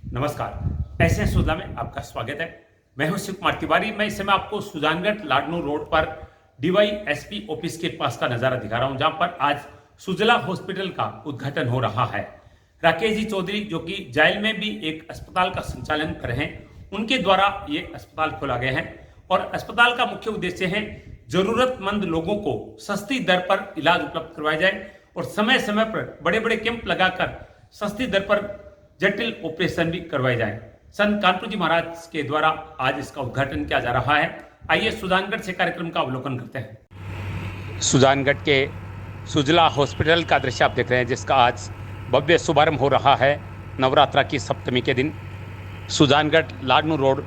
नमस्कार। ऐसे सुधा में आपका स्वागत है। मैं हूं शिव कुमार तिवारी। मैं इस समय आपको सुजानगढ़ लाडनू रोड पर डीवाईएसपी ऑफिस के पास का नजारा दिखा रहा हूं, जहां पर आज सुजला हॉस्पिटल का उद्घाटन हो रहा है। राकेश जी चौधरी, जो कि जेल में भी एक अस्पताल का संचालन कर रहे हैं, उनके द्वारा ये अस्पताल खोला गया है। और अस्पताल का मुख्य उद्देश्य है जरूरतमंद लोगों को सस्ती दर पर इलाज उपलब्ध करवाया जाए और समय समय पर बड़े बड़े कैंप लगाकर सस्ती दर पर जटिल ऑपरेशन भी करवाए जाएं। संत कानपुर जी महाराज के द्वारा आज इसका उद्घाटन किया जा रहा है। आइए सुजानगढ़ से कार्यक्रम का अवलोकन करते हैं। सुजानगढ़ के सुजला हॉस्पिटल का दृश्य आप देख रहे हैं, जिसका आज भव्य शुभारंभ हो रहा है। नवरात्रा की सप्तमी के दिन Sujangarh Ladnun road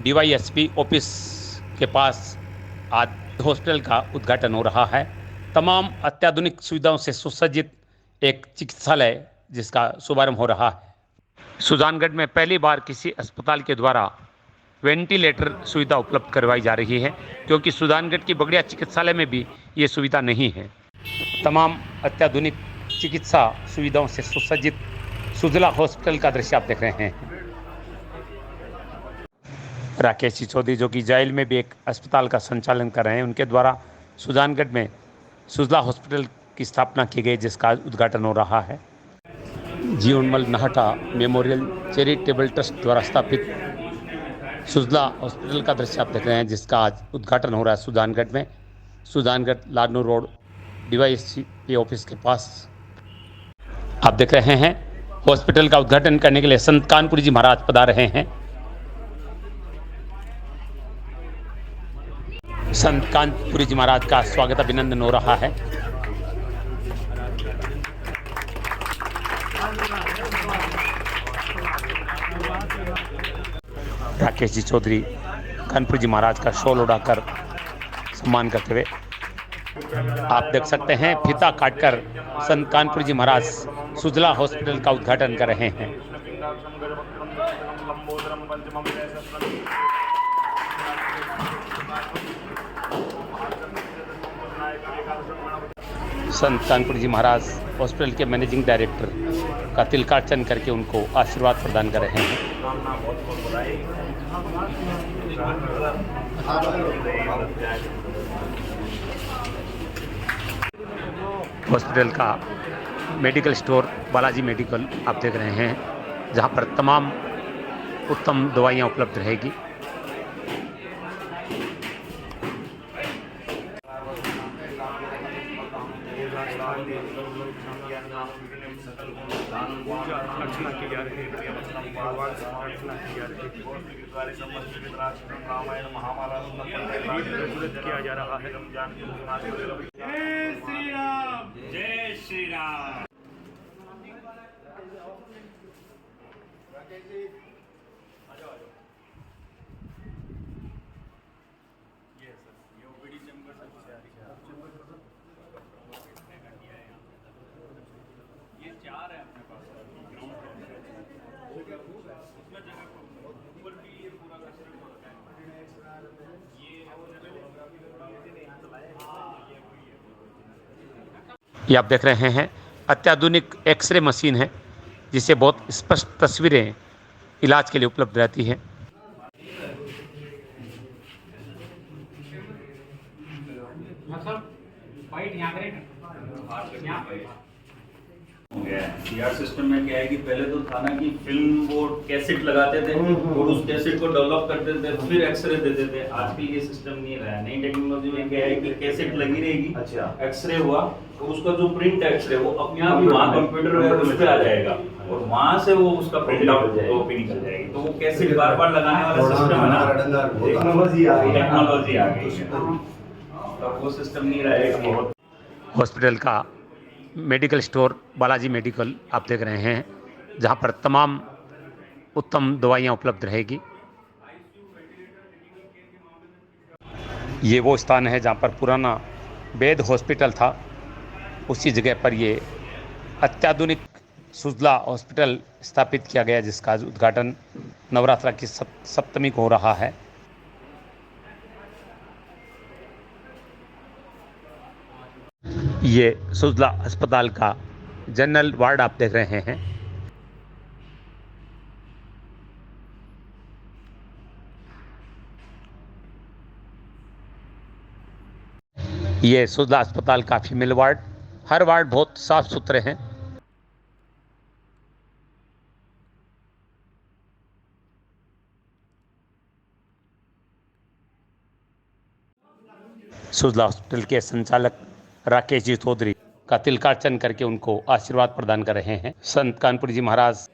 DYSP office के पास आज हॉस्पिटल का उद्घाटन हो रहा है। तमाम अत्याधुनिक सुविधाओं से सुसज्जित एक चिकित्सालय जिसका शुभारंभ हो रहा है। सुजानगढ़ में पहली बार किसी अस्पताल के द्वारा वेंटिलेटर सुविधा उपलब्ध करवाई जा रही है, क्योंकि सुजानगढ़ की बगड़िया चिकित्सालय में भी ये सुविधा नहीं है। तमाम अत्याधुनिक चिकित्सा सुविधाओं से सुसज्जित सुजला हॉस्पिटल का दृश्य आप देख रहे हैं। राकेश जी चौधरी, जो कि जेल में भी एक अस्पताल का संचालन कर रहे हैं, उनके द्वारा सुजानगढ़ में सुजला हॉस्पिटल की स्थापना की गई, जिसका उद्घाटन हो रहा है। जीवनमल नाहटा मेमोरियल चैरिटेबल ट्रस्ट द्वारा स्थापित सुजला हॉस्पिटल का दृश्य आप देख रहे हैं, जिसका आज उद्घाटन हो रहा है सुजानगढ़ में। Sujangarh Ladnun road DYSP office के पास आप देख रहे हैं। हॉस्पिटल का उद्घाटन करने के लिए संत कानपुर जी महाराज पधार रहे हैं। संत कानपुरी जी महाराज का स्वागत अभिनंदन हो रहा है। राकेश जी चौधरी कानपुर जी महाराज का शॉल उड़ाकर सम्मान करते हुए आप देख सकते हैं। फीता काटकर संत कानपुर जी महाराज सुजला हॉस्पिटल का उद्घाटन कर रहे हैं। संत कानपुर जी महाराज हॉस्पिटल के मैनेजिंग डायरेक्टर का तिलकार्चन करके उनको आशीर्वाद प्रदान कर रहे हैं। हॉस्पिटल का मेडिकल स्टोर बालाजी मेडिकल आप देख रहे हैं, जहां पर तमाम उत्तम दवाइयां उपलब्ध रहेगी। अर्चना की जा रही है, भगवान से अर्चना की जा रही है, किया जा रहा है। जय श्री राम, जय श्री राम। ये चार है अपने पास ग्राउंड उसमें जगह ऊपर भी ये पूरा कस्टम होता है। ये आप देख रहे हैं अत्याधुनिक एक्सरे मशीन है, जिससे बहुत स्पष्ट तस्वीरें इलाज के लिए उपलब्ध रहती हैं। सीआर सिस्टम में क्या है कि पहले तो था ना कि फिल्म वो कैसेट लगाते थे और उस कैसेट को डेवलप करते थे, फिर एक्सरे देते थे। आजकल ये सिस्टम नहीं रहा है। नई टेक्नोलॉजी में क्या है कि कैसेट लगी रहेगी, अच्छा एक्सरे हुआ और उसका जो प्रिंट एक्सरे वो अपने आप ही वहाँ कंप्यूटर है उस पे आ जाएगा और वहाँ से वो उसका प्रिंट आउट कॉपी निकल जाएगी। तो वो कैसेट बार बार लगाने वाला सिस्टम है ना, टेक्नोलॉजी आ गई है, तो वो सिस्टम नहीं रहेगा। बहुत हॉस्पिटल का मेडिकल स्टोर बालाजी मेडिकल आप देख रहे हैं, जहां पर तमाम उत्तम दवाइयां उपलब्ध रहेगी। ये वो स्थान है जहां पर पुराना वेद हॉस्पिटल था, उसी जगह पर ये अत्याधुनिक सुजला हॉस्पिटल स्थापित किया गया, जिसका उद्घाटन नवरात्रा की सप्तमी को हो रहा है। ये सुजला अस्पताल का जनरल वार्ड आप देख रहे हैं। ये सुजला अस्पताल का फीमेल वार्ड, हर वार्ड बहुत साफ सुथरे हैं। सुजला हॉस्पिटल के संचालक राकेश जी चौधरी का तिलकार्चन करके उनको आशीर्वाद प्रदान कर रहे हैं। संत कानपुर जी महाराज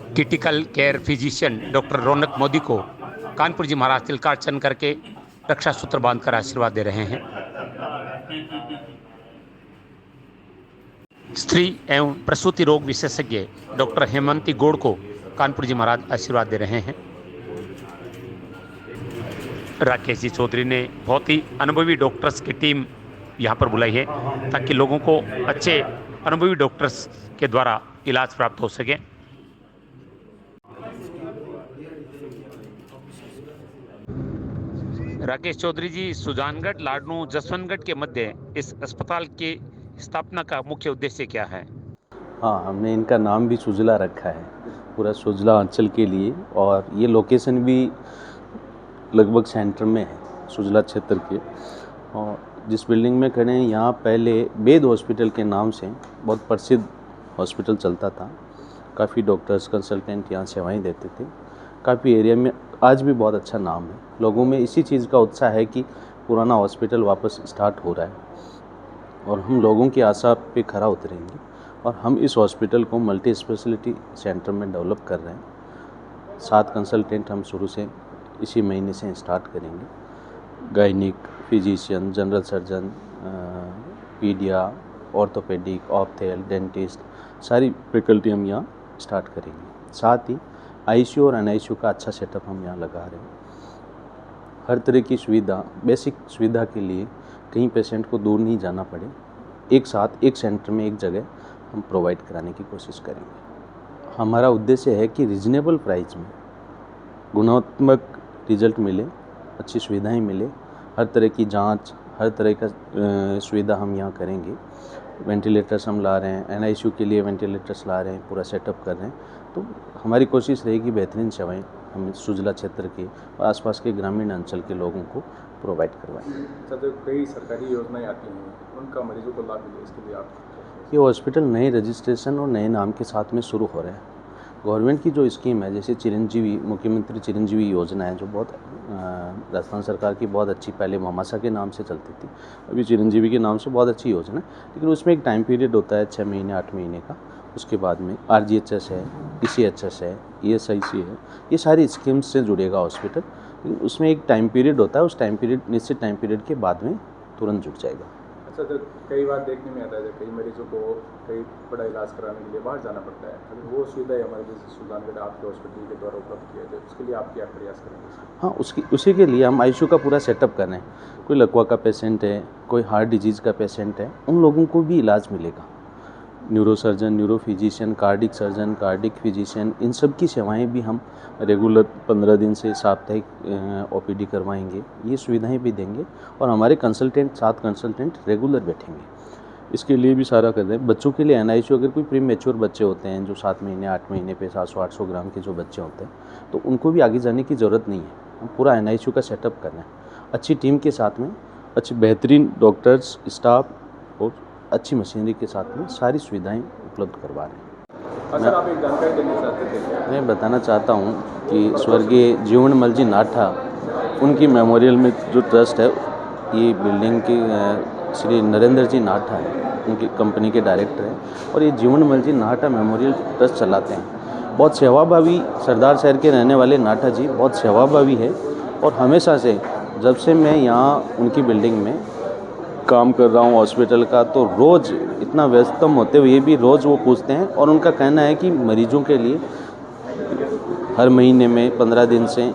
क्रिटिकल केयर फिजिशियन डॉक्टर रौनक मोदी को कानपुर जी महाराज तिलकार्चन करके रक्षा सूत्र बांधकर आशीर्वाद दे रहे हैं। स्त्री एवं प्रसूति रोग विशेषज्ञ डॉक्टर हेमंती गौड़ को कानपुर जी महाराज आशीर्वाद दे रहे हैं। राकेश जी चौधरी ने बहुत ही अनुभवी डॉक्टर्स की टीम यहाँ पर बुलाई है ताकि लोगों को अच्छे अनुभवी डॉक्टर्स के द्वारा इलाज प्राप्त हो सके। राकेश चौधरी जी, सुजानगढ़, लाडनू, जसवंतगढ़ के मध्य इस अस्पताल की स्थापना का मुख्य उद्देश्य क्या है? हाँ, हमने इनका नाम भी सुजला रखा है पूरा सुजला अंचल के लिए, और ये लोकेशन भी लगभग सेंटर में है सुजला क्षेत्र के। और जिस बिल्डिंग में खड़े हैं यहाँ पहले वेद हॉस्पिटल के नाम से बहुत प्रसिद्ध हॉस्पिटल चलता था। काफ़ी डॉक्टर्स कंसल्टेंट यहाँ सेवाएं देते थे। काफ़ी एरिया में आज भी बहुत अच्छा नाम है। लोगों में इसी चीज़ का उत्साह है कि पुराना हॉस्पिटल वापस स्टार्ट हो रहा है और हम लोगों की आशा पे खरा उतरेंगे और हम इस हॉस्पिटल को मल्टी स्पेशलिटी सेंटर में डेवलप कर रहे हैं। 7 कंसल्टेंट हम शुरू से इसी महीने से स्टार्ट करेंगे। Gynaec, physician, general surgeon, paedia, orthopaedic, ophthal, dentist, सारी फैकल्टी हम यहाँ स्टार्ट करेंगे। साथ ही आईसीयू और एनआईसीयू का अच्छा सेटअप हम यहाँ लगा रहे हैं। हर तरह की सुविधा, बेसिक सुविधा के लिए कहीं पेशेंट को दूर नहीं जाना पड़े, एक साथ एक सेंटर में एक जगह हम प्रोवाइड कराने की कोशिश करेंगे। हमारा उद्देश्य है कि रिजनेबल प्राइस में गुणात्मक रिजल्ट मिले, अच्छी सुविधाएं मिले, हर तरह की जांच, हर तरह का सुविधा हम यहाँ करेंगे। वेंटिलेटर्स हम ला रहे हैं, एनआईसीयू के लिए वेंटिलेटर्स ला रहे हैं, पूरा सेटअप कर रहे हैं। तो हमारी कोशिश रहेगी बेहतरीन सेवाएं हम सुजला क्षेत्र के और आसपास के ग्रामीण अंचल के लोगों को प्रोवाइड करवाएं। सर, जो कई सरकारी योजनाएं आती हैं उनका मरीजों को लाभ मिले, इसके लिए आप ये हॉस्पिटल नए रजिस्ट्रेशन और नए नाम के साथ में शुरू हो रहे हैं। गवर्नमेंट की जो स्कीम है, जैसे चिरंजीवी, मुख्यमंत्री चिरंजीवी योजना है, जो बहुत राजस्थान सरकार की बहुत अच्छी, पहले मामासा के नाम से चलती थी, अभी चिरंजीवी के नाम से बहुत अच्छी योजना है। लेकिन उसमें एक टाइम पीरियड होता है 6 महीने 8 महीने का। उसके बाद में आरजीएचएस है, ईसीएचएस है, ईएसआईसी है, ये सारी स्कीम्स से जुड़ेगा हॉस्पिटल। लेकिन उसमें एक टाइम पीरियड होता है, उस टाइम पीरियड, निश्चित टाइम पीरियड के बाद में तुरंत जुड़ जाएगा। अच्छा, तो कई बार देखने में आता है कई मरीजों को कई बड़ा इलाज कराने के लिए बाहर जाना पड़ता है। अगर वो सुविधा हमारे जैसे सुजानगढ़ आपके हॉस्पिटल के द्वारा उपलब्ध किया जाए, उसके लिए आप क्या प्रयास करेंगे? हाँ, उसी के लिए हम आईसीयू का पूरा सेटअप कर रहे हैं। कोई लकवा का पेशेंट है, कोई हार्ट डिजीज़ का पेशेंट है, उन लोगों को भी इलाज मिलेगा। Neuro surgeon, neuro physician, cardiac surgeon, cardiac physician, इन सब की सेवाएं भी हम रेगुलर 15 दिन से साप्ताहिक ओपीडी करवाएंगे। ये सुविधाएं भी देंगे और हमारे कंसल्टेंट, 7 कंसल्टेंट रेगुलर बैठेंगे। इसके लिए भी सारा कर रहे हैं। बच्चों के लिए एनआईसीयू, अगर कोई प्री मैच्योर बच्चे होते हैं जो 7 महीने 8 महीने पे 700-800 ग्राम के जो बच्चे होते हैं, तो उनको भी आगे जाने की ज़रूरत नहीं है। हम पूरा एनआईसीयू का सेटअप कर रहे हैं अच्छी टीम के साथ में, अच्छे बेहतरीन डॉक्टर्स, स्टाफ और अच्छी मशीनरी के साथ में सारी सुविधाएं उपलब्ध करवा रहे हैं। सर, आप एक जानकारी देना चाहते थे? मैं बताना चाहता हूं कि स्वर्गीय जीवनमल जी नाठा, उनकी मेमोरियल में जो ट्रस्ट है, ये बिल्डिंग के श्री नरेंद्र जी नाठा है, उनकी कंपनी के डायरेक्टर हैं और ये जीवनमल जी नाठा मेमोरियल ट्रस्ट चलाते हैं। बहुत सेवाभावी, सरदार शहर के रहने वाले नाठा जी बहुत सेवाभावी है और हमेशा से, जब से मैं यहाँ उनकी बिल्डिंग में काम कर रहा हूँ हॉस्पिटल का, तो रोज़ इतना व्यस्तम होते हुए भी रोज़ वो पूछते हैं और उनका कहना है कि मरीजों के लिए हर महीने में 15 दिन से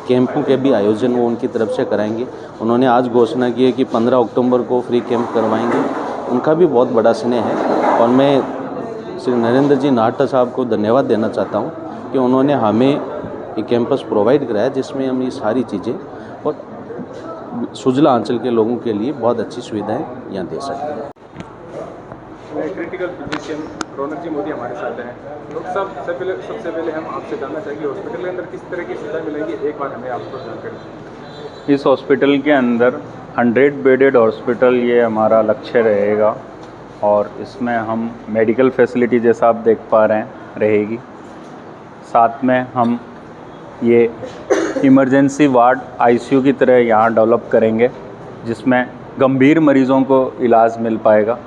कैंपों के भी आयोजन वो उनकी तरफ से कराएंगे। उन्होंने आज घोषणा की है कि 15 अक्टूबर को फ्री कैंप करवाएंगे। उनका भी बहुत बड़ा स्नेह है और मैं श्री नरेंद्र जी नाठा साहब को धन्यवाद देना चाहता हूँ कि उन्होंने हमें एक कैंपस प्रोवाइड कराया जिसमें हम ये सारी चीज़ें और सुजला अंचल के लोगों के लिए बहुत अच्छी सुविधाएं यहाँ दे सकते हैं। क्रिटिकल फिजिशियन रौनक जी मोदी हमारे साथ हैं। डॉक्टर साहब, सबसे पहले हम आपसे जानना चाहेंगे हॉस्पिटल के अंदर किस तरह की सुविधा मिलेगी, एक बार हमें आपको जानकारी दीजिए। इस हॉस्पिटल के अंदर 100 बेडेड हॉस्पिटल ये हमारा लक्ष्य रहेगा और इसमें हम मेडिकल फैसिलिटी जैसा आप देख पा रहे हैं रहेगी। साथ में हम ये इमरजेंसी वार्ड आईसीयू की तरह यहाँ डेवलप करेंगे, जिसमें गंभीर मरीज़ों को इलाज मिल पाएगा।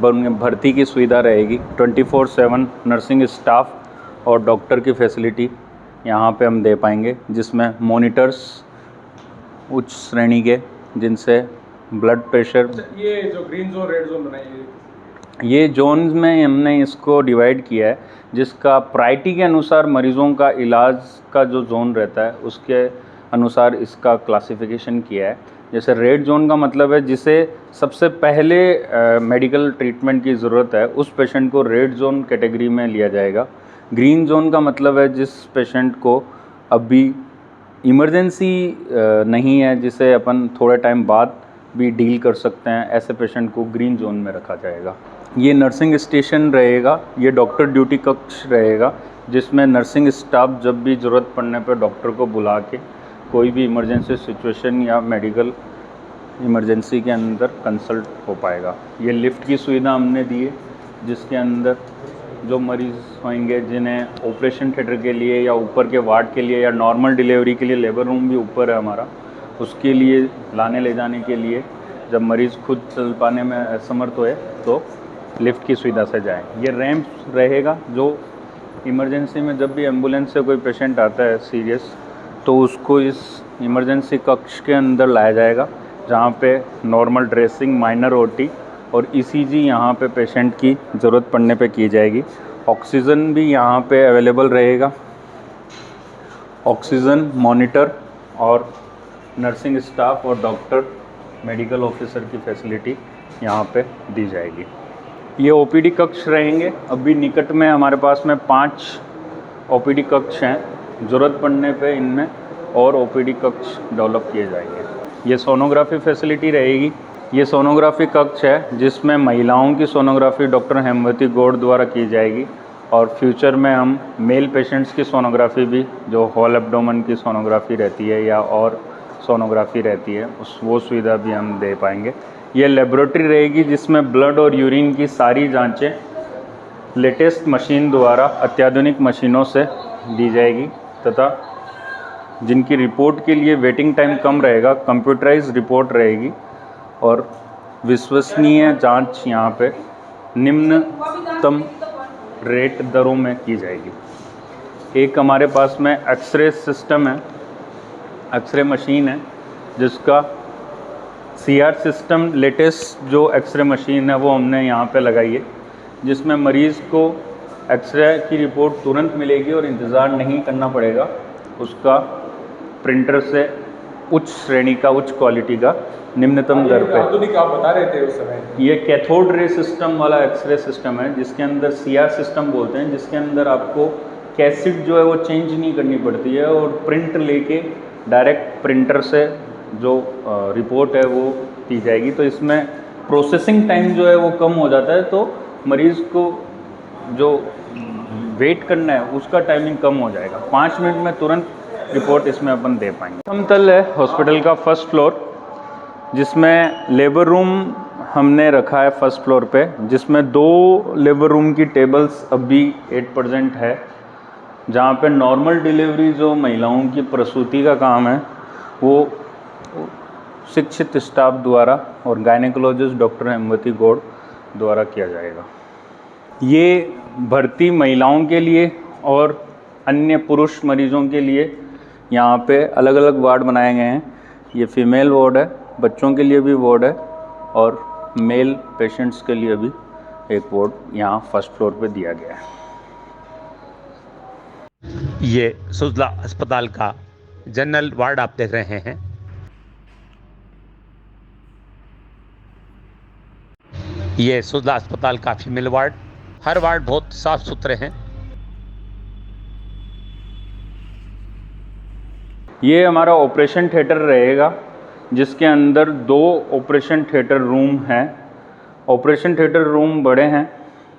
भर्ती की सुविधा रहेगी, 24/7 नर्सिंग स्टाफ और डॉक्टर की फैसिलिटी यहाँ पे हम दे पाएंगे, जिसमें मॉनिटर्स उच्च श्रेणी के, जिनसे ब्लड प्रेशर। ये जो ग्रीन जोन रेड जोन बनाई है, ये जोन्स में हमने इसको डिवाइड किया है, जिसका प्रायोरिटी के अनुसार मरीज़ों का इलाज का जो जोन रहता है उसके अनुसार इसका क्लासिफिकेशन किया है। जैसे रेड जोन का मतलब है जिसे सबसे पहले मेडिकल ट्रीटमेंट की ज़रूरत है, उस पेशेंट को रेड जोन कैटेगरी में लिया जाएगा। ग्रीन जोन का मतलब है जिस पेशेंट को अभी इमरजेंसी नहीं है, जिसे अपन थोड़े टाइम बाद भी डील कर सकते हैं, ऐसे पेशेंट को ग्रीन जोन में रखा जाएगा। ये नर्सिंग स्टेशन रहेगा, ये डॉक्टर ड्यूटी कक्ष रहेगा, जिसमें नर्सिंग स्टाफ जब भी ज़रूरत पड़ने पर डॉक्टर को बुला के कोई भी इमरजेंसी सिचुएशन या मेडिकल इमरजेंसी के अंदर कंसल्ट हो पाएगा। ये लिफ्ट की सुविधा हमने दी है, जिसके अंदर जो मरीज़ होंगे जिन्हें ऑपरेशन थिएटर के लिए या ऊपर के वार्ड के लिए या नॉर्मल डिलीवरी के लिए, लेबर रूम भी ऊपर है हमारा, उसके लिए लाने ले जाने के लिए जब मरीज़ खुद चल पाने में असमर्थ होए तो लिफ्ट की सुविधा से जाएँ। ये रैंप रहेगा, जो इमरजेंसी में जब भी एम्बुलेंस से कोई पेशेंट आता है सीरियस, तो उसको इस इमरजेंसी कक्ष के अंदर लाया जाएगा, जहाँ पे नॉर्मल ड्रेसिंग, माइनर ओटी और ईसीजी यहाँ पे पेशेंट की ज़रूरत पड़ने पे की जाएगी। ऑक्सीजन भी यहाँ पे अवेलेबल रहेगा, ऑक्सीजन मॉनिटर और नर्सिंग स्टाफ और डॉक्टर मेडिकल ऑफिसर की फैसिलिटी यहाँ पे दी जाएगी। ये ओपीडी कक्ष रहेंगे। अभी निकट में हमारे पास में 5 ओपीडी कक्ष हैं, ज़रूरत पड़ने पे इनमें और ओपीडी कक्ष डेवलप किए जाएंगे। ये सोनोग्राफी फैसिलिटी रहेगी। ये सोनोग्राफी कक्ष है जिसमें महिलाओं की सोनोग्राफी डॉक्टर हेमवती गौड़ द्वारा की जाएगी और फ्यूचर में हम मेल पेशेंट्स की सोनोग्राफी भी, जो होल एब्डोमेन की सोनोग्राफी रहती है या और सोनोग्राफी रहती है, वो सुविधा भी हम दे पाएंगे। ये लेबोरेटरी रहेगी जिसमें ब्लड और यूरिन की सारी जांचें लेटेस्ट मशीन द्वारा, अत्याधुनिक मशीनों से दी जाएगी तथा जिनकी रिपोर्ट के लिए वेटिंग टाइम कम रहेगा, कंप्यूटराइज्ड रिपोर्ट रहेगी और विश्वसनीय जांच यहाँ पे निम्नतम रेट दरों में की जाएगी। एक हमारे पास में एक्सरे सिस्टम है, एक्सरे मशीन है, जिसका CR सिस्टम लेटेस्ट जो एक्सरे मशीन है वो हमने यहाँ पे लगाई है, जिसमें मरीज़ को एक्सरे की रिपोर्ट तुरंत मिलेगी और इंतज़ार नहीं करना पड़ेगा। उसका प्रिंटर से उच्च श्रेणी का, उच्च क्वालिटी का निम्नतम दर पे। आधुनिक आप बता रहे थे उस समय, ये कैथोड रे सिस्टम वाला एक्सरे सिस्टम है, जिसके अंदर CR सिस्टम बोलते हैं, जिसके अंदर आपको कैसेट जो है वो चेंज नहीं करनी पड़ती है और प्रिंट लेके डायरेक्ट प्रिंटर से जो रिपोर्ट है वो दी जाएगी। तो इसमें प्रोसेसिंग टाइम जो है वो कम हो जाता है, तो मरीज़ को जो वेट करना है उसका टाइमिंग कम हो जाएगा। 5 मिनट में तुरंत रिपोर्ट इसमें अपन दे पाएंगे। समतल है हॉस्पिटल का फर्स्ट फ्लोर, जिसमें लेबर रूम हमने रखा है फर्स्ट फ्लोर पे, जिसमें 2 लेबर रूम की टेबल्स अभी 8% है, जहाँ पे नॉर्मल डिलीवरी जो महिलाओं की प्रसूति का काम है वो शिक्षित स्टाफ द्वारा और गायनेकोलॉजिस्ट डॉक्टर हेमवती गौड़ द्वारा किया जाएगा। ये भर्ती महिलाओं के लिए और अन्य पुरुष मरीजों के लिए यहाँ पे अलग अलग वार्ड बनाए गए हैं। ये फीमेल वार्ड है, बच्चों के लिए भी वार्ड है और मेल पेशेंट्स के लिए भी एक वार्ड यहाँ फर्स्ट फ्लोर पे दिया गया है। ये सुजला अस्पताल का जनरल वार्ड आप देख रहे हैं। ये सुजला अस्पताल का फीमेल वार्ड, हर वार्ड बहुत साफ सुथरे हैं। ये हमारा ऑपरेशन थिएटर रहेगा, जिसके अंदर 2 ऑपरेशन थिएटर रूम हैं। ऑपरेशन थिएटर रूम बड़े हैं।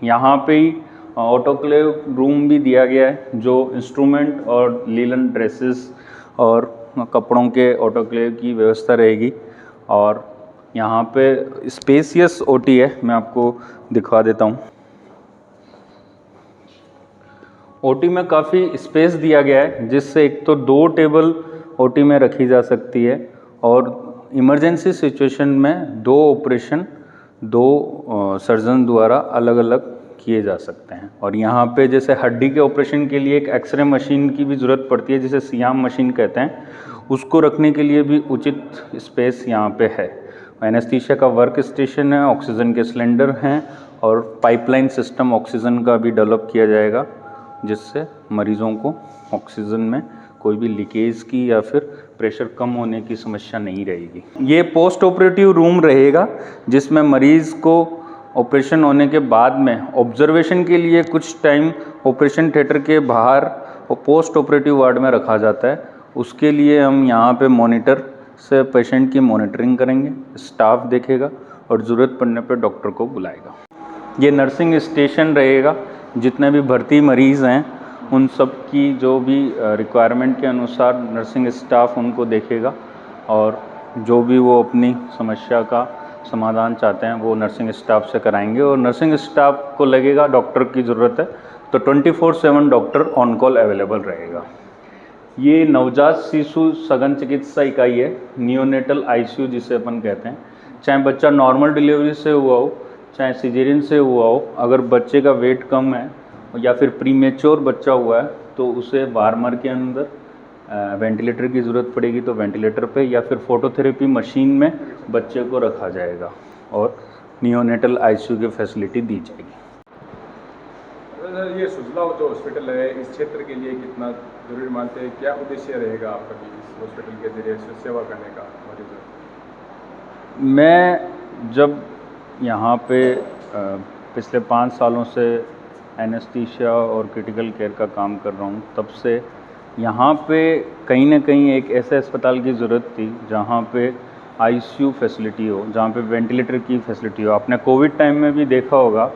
यहाँ पे ही ऑटोक्लेव रूम भी दिया गया है, जो इंस्ट्रूमेंट और लीलन ड्रेसेस और कपड़ों के ऑटोक्लेव की व्यवस्था रहेगी। और यहाँ पे स्पेसियस ओटी है, मैं आपको दिखा देता हूँ। ओटी में काफ़ी स्पेस दिया गया है, जिससे एक तो 2 टेबल ओटी में रखी जा सकती है और इमरजेंसी सिचुएशन में 2 ऑपरेशन 2 सर्जन द्वारा अलग अलग किए जा सकते हैं। और यहाँ पे जैसे हड्डी के ऑपरेशन के लिए एक एक्सरे मशीन की भी ज़रूरत पड़ती है, जिसे सियाम मशीन कहते हैं, उसको रखने के लिए भी उचित स्पेस यहाँ पे है। एनेस्थीसिया का वर्क स्टेशन है, ऑक्सीजन के सिलेंडर हैं और पाइपलाइन सिस्टम ऑक्सीजन का भी डेवलप किया जाएगा, जिससे मरीज़ों को ऑक्सीजन में कोई भी लीकेज की या फिर प्रेशर कम होने की समस्या नहीं रहेगी। ये पोस्ट ऑपरेटिव रूम रहेगा, जिसमें मरीज़ को ऑपरेशन होने के बाद में ऑब्जर्वेशन के लिए कुछ टाइम ऑपरेशन थिएटर के बाहर और पोस्ट ऑपरेटिव वार्ड में रखा जाता है। उसके लिए हम यहाँ पे मॉनिटर से पेशेंट की मॉनिटरिंग करेंगे, स्टाफ देखेगा और ज़रूरत पड़ने पर डॉक्टर को बुलाएगा। ये नर्सिंग स्टेशन रहेगा, जितने भी भर्ती मरीज़ हैं उन सब की जो भी रिक्वायरमेंट के अनुसार नर्सिंग स्टाफ उनको देखेगा और जो भी वो अपनी समस्या का समाधान चाहते हैं वो नर्सिंग स्टाफ से कराएंगे। और नर्सिंग स्टाफ को लगेगा डॉक्टर की ज़रूरत है तो 24/7 डॉक्टर ऑन कॉल अवेलेबल रहेगा। ये नवजात शिशु सघन चिकित्सा इकाई है, नियोनेटल आईसीयू जिसे अपन कहते हैं। चाहे बच्चा नॉर्मल डिलीवरी से हुआ हो, चाहे सिजेरियन से हुआ हो, अगर बच्चे का वेट कम है या फिर प्रीमेच्योर बच्चा हुआ है तो उसे वार्मर के अंदर वेंटिलेटर की ज़रूरत पड़ेगी तो वेंटिलेटर पे या फिर फोटोथेरेपी मशीन में बच्चे को रखा जाएगा और नियोनेटल आईसीयू की फैसिलिटी दी जाएगी। सर, ये सुजला जो हॉस्पिटल है इस क्षेत्र के लिए कितना जरूरी मानते हैं? क्या उद्देश्य रहेगा आपका कि इस हॉस्पिटल के जरिए सेवा करने का मरीजों? मैं जब यहाँ पे पिछले 5 सालों से एनेस्थीसिया और क्रिटिकल केयर का काम कर रहा हूँ, तब से यहाँ पे कहीं ना कहीं एक ऐसे अस्पताल की ज़रूरत थी जहाँ पे आईसीयू फैसिलिटी हो, जहाँ पे वेंटिलेटर की फैसिलिटी हो। आपने कोविड टाइम में भी देखा होगा,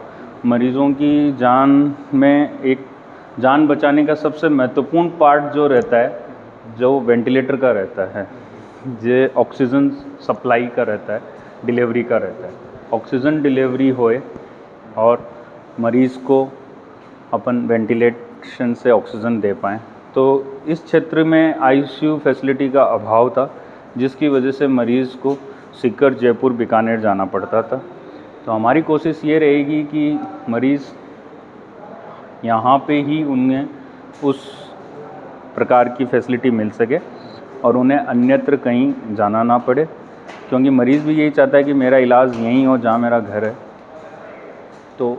मरीज़ों की जान में एक जान बचाने का सबसे महत्वपूर्ण पार्ट जो रहता है, जो वेंटिलेटर का रहता है, जो ऑक्सीजन सप्लाई का रहता है, डिलीवरी का रहता है। ऑक्सीजन डिलीवरी होए और मरीज़ को अपन वेंटिलेशन से ऑक्सीजन दे पाएँ, तो इस क्षेत्र में आईसीयू फैसिलिटी का अभाव था, जिसकी वजह से मरीज़ को सीकर, जयपुर, बीकानेर जाना पड़ता था। तो हमारी कोशिश ये रहेगी कि मरीज़ यहाँ पे ही उन्हें उस प्रकार की फैसिलिटी मिल सके और उन्हें अन्यत्र कहीं जाना ना पड़े, क्योंकि मरीज़ भी यही चाहता है कि मेरा इलाज यहीं हो जहाँ मेरा घर है, तो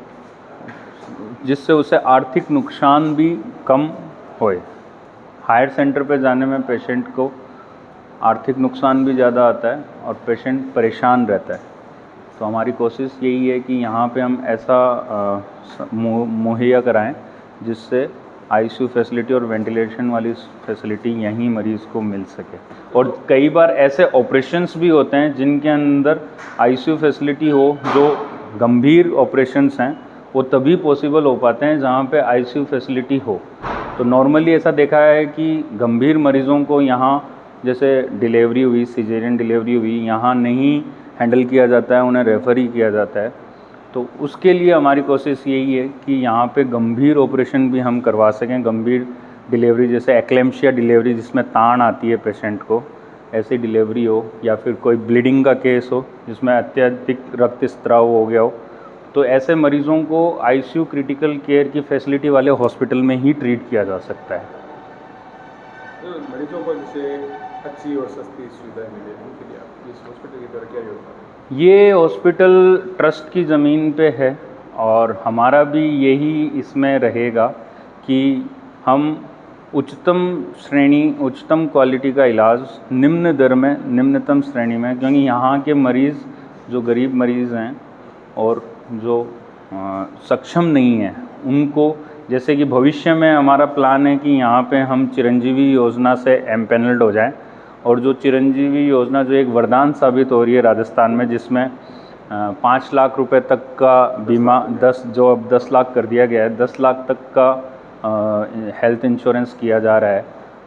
जिससे उसे आर्थिक नुकसान भी कम होए। हायर सेंटर पे जाने में पेशेंट को आर्थिक नुकसान भी ज़्यादा आता है और पेशेंट परेशान रहता है। तो हमारी कोशिश यही है कि यहाँ पे हम ऐसा मुहैया कराएं जिससे आईसीयू फैसिलिटी और वेंटिलेशन वाली फैसिलिटी यहीं मरीज़ को मिल सके। और कई बार ऐसे ऑपरेशंस भी होते हैं जिनके अंदर आईसीयू फैसिलिटी हो, जो गंभीर ऑपरेशंस हैं वो तभी पॉसिबल हो पाते हैं जहाँ पे आईसीयू फैसिलिटी हो। तो नॉर्मली ऐसा देखा है कि गंभीर मरीज़ों को यहाँ जैसे डिलीवरी हुई, सिजेरियन डिलीवरी हुई, यहाँ नहीं हैंडल किया जाता है, उन्हें रेफ़र ही किया जाता है। तो उसके लिए हमारी कोशिश यही है कि यहाँ पे गंभीर ऑपरेशन भी हम करवा सकें। गंभीर डिलीवरी जैसे एक्लेम्शिया डिलीवरी, जिसमें तान आती है पेशेंट को, ऐसी डिलीवरी हो, या फिर कोई ब्लीडिंग का केस हो जिसमें अत्यधिक रक्त स्त्राव हो गया हो, तो ऐसे मरीज़ों को आईसीयू क्रिटिकल केयर की फैसिलिटी वाले हॉस्पिटल में ही ट्रीट किया जा सकता है। तो मरीजों को जैसे अच्छी और सस्ती सुविधाएं मिले, उनके लिए आप इस हॉस्पिटल की तरह क्या योगदान है? ये हॉस्पिटल ट्रस्ट की ज़मीन पे है और हमारा भी यही इसमें रहेगा कि हम उच्चतम श्रेणी, उच्चतम क्वालिटी का इलाज निम्न दर में, निम्नतम श्रेणी में, क्योंकि यहाँ के मरीज़ जो गरीब मरीज़ हैं और जो सक्षम नहीं हैं, उनको, जैसे कि भविष्य में हमारा प्लान है कि यहाँ पे हम चिरंजीवी योजना से एमपैनल्ड हो जाएं और जो चिरंजीवी योजना जो एक वरदान साबित हो रही है राजस्थान में, जिसमें 5 लाख रुपए तक का बीमा, 10 लाख कर दिया गया है, 10 लाख तक का हेल्थ इंश्योरेंस किया जा रहा है।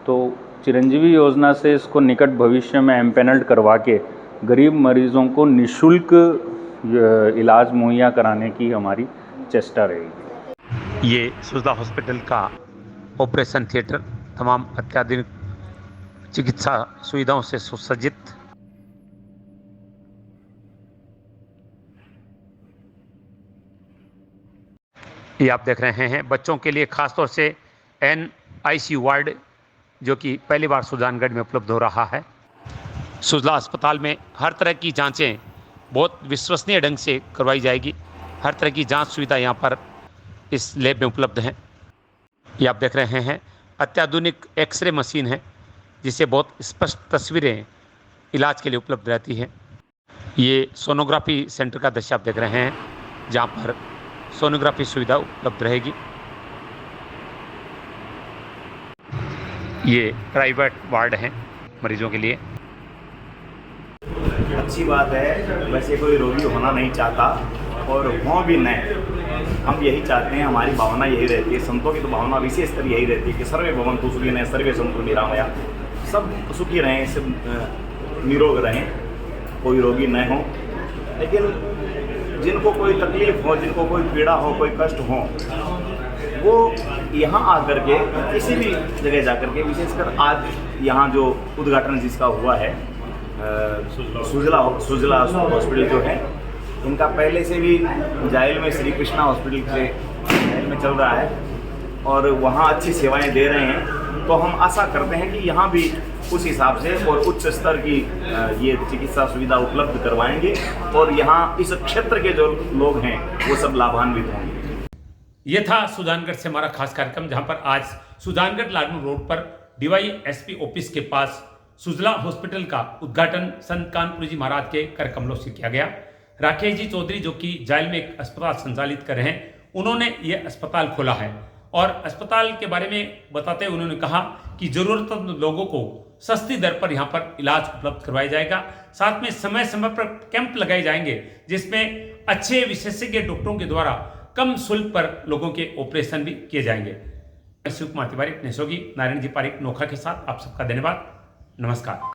तो चिरंजीवी योजना से इसको निकट भविष्य में एम्पेनल्ड करवा के गरीब मरीजों को निःशुल्क इलाज मुहैया कराने की हमारी चेष्टा रहेगी। ये सुजला हॉस्पिटल का ऑपरेशन थिएटर तमाम अत्याधुनिक चिकित्सा सुविधाओं से सुसज्जित। ये आप देख रहे हैं बच्चों के लिए खास तौर से NICU वार्ड, जो कि पहली बार सुजानगढ़ में उपलब्ध हो रहा है। सुजला अस्पताल में हर तरह की जांचें बहुत विश्वसनीय ढंग से करवाई जाएगी। हर तरह की जांच सुविधा यहाँ पर इस लैब में उपलब्ध है। ये आप देख रहे हैं अत्याधुनिक एक्सरे मशीन है, जिससे बहुत स्पष्ट तस्वीरें इलाज के लिए उपलब्ध रहती हैं। ये सोनोग्राफी सेंटर का दृश्य आप देख रहे हैं, जहाँ पर सोनोग्राफी सुविधा उपलब्ध रहेगी। ये प्राइवेट वार्ड है मरीजों के लिए। अच्छी बात है। वैसे कोई रोगी होना नहीं चाहता और हों भी नहीं, हम यही चाहते हैं। हमारी भावना यही रहती है, संतों की तो भावना विशेषकर यही रहती है कि सर्वे भवन्तु सुखिनः सर्वे सन्तु निरामया, सब सुखी रहें, सब निरोग रहें, कोई रोगी न हो। लेकिन जिनको कोई तकलीफ हो, जिनको कोई पीड़ा हो, कोई कष्ट हो, वो यहाँ आकर के किसी भी जगह जाकर के, विशेषकर आज यहाँ जो उद्घाटन जिसका हुआ है सुजला हॉस्पिटल जो है, इनका पहले से भी जायल में श्री कृष्णा हॉस्पिटल से जायल में चल रहा है और वहाँ अच्छी सेवाएं दे रहे हैं। तो हम आशा करते हैं कि यहाँ भी उस हिसाब से और उच्च स्तर की ये चिकित्सा सुविधा उपलब्ध करवाएंगे और यहाँ इस क्षेत्र के जो लोग हैं वो सब लाभान्वित होंगे। ये था सुजानगढ़ से हमारा खास कार्यक्रम, जहाँ पर आज सुजानगढ़ लाडनू रोड पर DYSP ऑफिस के पास सुजला हॉस्पिटल का उद्घाटन संत कानपुरी जी महाराज के कर कमलों से किया गया। राकेश जी चौधरी, जो कि जायल में एक अस्पताल संचालित कर रहे हैं, उन्होंने ये अस्पताल खोला है और अस्पताल के बारे में बताते हुए उन्होंने कहा कि जरूरतमंद लोगों को सस्ती दर पर यहाँ पर इलाज उपलब्ध करवाया जाएगा। साथ में समय समय पर कैंप लगाए जाएंगे, जिसमें अच्छे विशेषज्ञ डॉक्टरों के द्वारा कम शुल्क पर लोगों के ऑपरेशन भी किए जाएंगे। शिव कुमार तिवारी, अपने सहयोगी नारायण जी पारिक नोखा के साथ आप सबका धन्यवाद। नमस्कार।